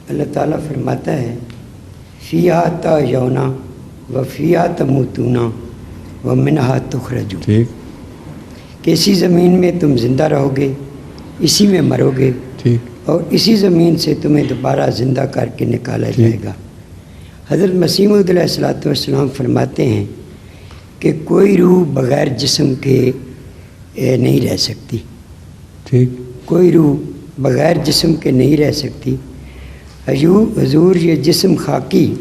اللہ تعالیٰ فرماتا ہے فیہا تحیونا و فیہا تموتون و منہا تخرجون، ٹھیک، کہ اسی زمین میں تم زندہ رہو گے، اسی میں مرو گے، ٹھیک، اور اسی زمین سے تمہیں دوبارہ زندہ کر کے نکالا جائے گا۔ حضرت مسیح موعود علیہ الصلوۃ والسلام فرماتے ہیں کہ کوئی روح بغیر جسم کے نہیں رہ سکتی، ٹھیک، کوئی روح بغیر جسم کے نہیں رہ سکتی۔ حضور یہ جسم خاکی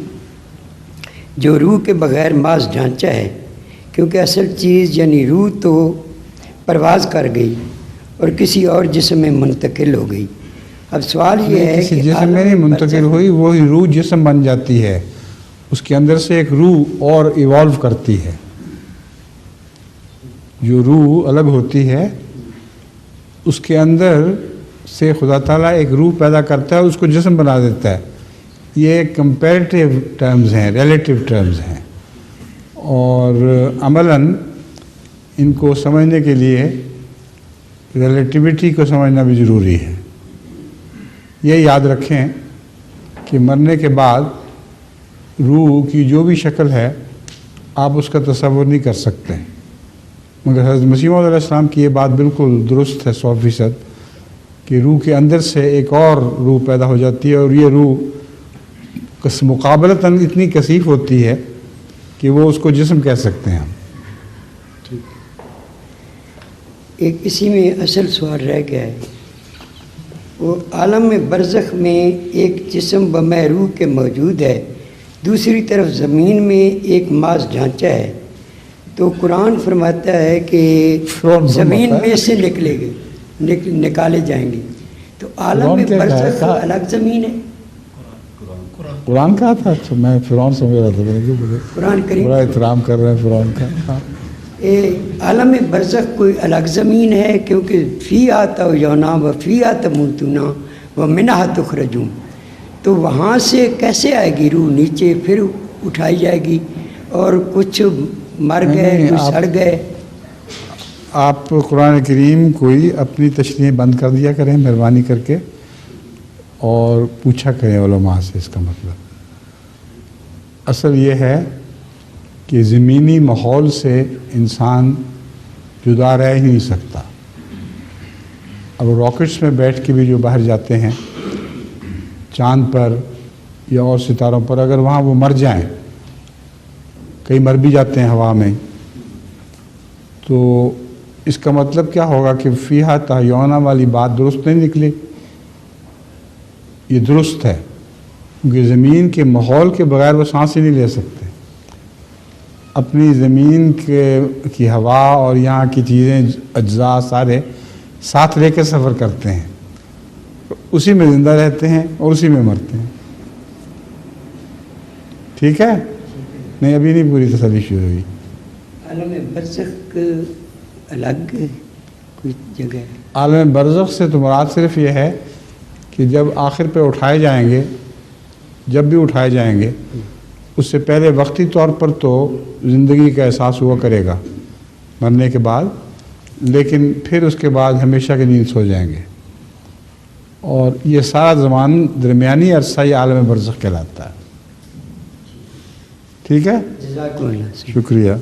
جو روح کے بغیر محض ڈھانچہ ہے، کیونکہ اصل چیز یعنی روح تو پرواز کر گئی اور کسی اور جسم میں منتقل ہو گئی۔ اب سوال یہ ہے کسی کہ جسم میں نہیں منتقل ہوئی، وہی روح جسم بن جاتی ہے، اس کے اندر سے ایک روح اور ایوالو کرتی ہے، جو روح الگ ہوتی ہے اس کے اندر سے خدا تعالیٰ ایک روح پیدا کرتا ہے، اس کو جسم بنا دیتا ہے۔ یہ کمپیریٹیو ٹرمز ہیں، ریلیٹیو ٹرمز ہیں، اور عملاً ان کو سمجھنے کے لیے ریلیٹیوٹی کو سمجھنا بھی ضروری ہے۔ یہ یاد رکھیں کہ مرنے کے بعد روح کی جو بھی شکل ہے آپ اس کا تصور نہیں کر سکتے، مگر حضرت مسیح موعود علیہ السلام کی یہ بات بالکل درست ہے 100% کہ روح کے اندر سے ایک اور روح پیدا ہو جاتی ہے، اور یہ روح مقابلتاً اتنی کثیف ہوتی ہے کہ وہ اس کو جسم کہہ سکتے ہیں ہم۔ ایک اسی میں اصل سوال رہ گیا ہے، وہ عالم برزخ میں ایک جسم بمہ روح کے موجود ہے، دوسری طرف زمین میں ایک محض ڈھانچہ ہے، تو قرآن فرماتا ہے کہ زمین میں سے نکلے گے، نکالے جائیں گے، تو عالم برزخ الگ زمین ہے۔ قرآن کہا تھا؟ اچھا میں فرعون سمجھ رہا تھا، قرآن کریم بڑا احترام کر رہے ہیں فرعون کا۔ عالم برزخ کوئی الگ زمین ہے، کیونکہ فیہا تحیون و فیہا تموتون و منہا تخرجون، تو وہاں سے کیسے آئے گی روح نیچے، پھر اٹھائی جائے گی، اور کچھ مر گئے، کچھ سڑ گئے۔ آپ قرآن کریم کوئی اپنی تشریح بند کر دیا کریں مہربانی کر کے، اور پوچھا کریں علماء سے اس کا مطلب۔ اصل یہ ہے کہ زمینی ماحول سے انسان جدا رہ ہی نہیں سکتا۔ اب راکٹس میں بیٹھ کے بھی جو باہر جاتے ہیں چاند پر یا اور ستاروں پر، اگر وہاں وہ مر جائیں، کئی مر بھی جاتے ہیں ہوا میں، تو اس کا مطلب کیا ہوگا کہ فیہا تحیونا والی بات درست نہیں نکلی۔ یہ درست ہے، کیونکہ زمین کے ماحول کے بغیر وہ سانس ہی نہیں لے سکتے۔ اپنی زمین کی ہوا اور یہاں کی چیزیں، اجزاء سارے ساتھ لے کے سفر کرتے ہیں، اسی میں زندہ رہتے ہیں اور اسی میں مرتے ہیں۔ ٹھیک ہے؟ نہیں ابھی نہیں پوری تسلی شروع ہوئی۔ عالم برزخ الگ کوئی جگہ ہے؟ عالم برزخ سے تو مراد صرف یہ ہے کہ جب آخر پہ اٹھائے جائیں گے، جب بھی اٹھائے جائیں گے، اس سے پہلے وقتی طور پر تو زندگی کا احساس ہوا کرے گا مرنے کے بعد، لیکن پھر اس کے بعد ہمیشہ کی نیند سو جائیں گے، اور یہ سارا زمان درمیانی عرصہ یہ عالم برزخ کہلاتا ہے۔ ٹھیک ہے؟ جزاک اللہ۔ شکریہ۔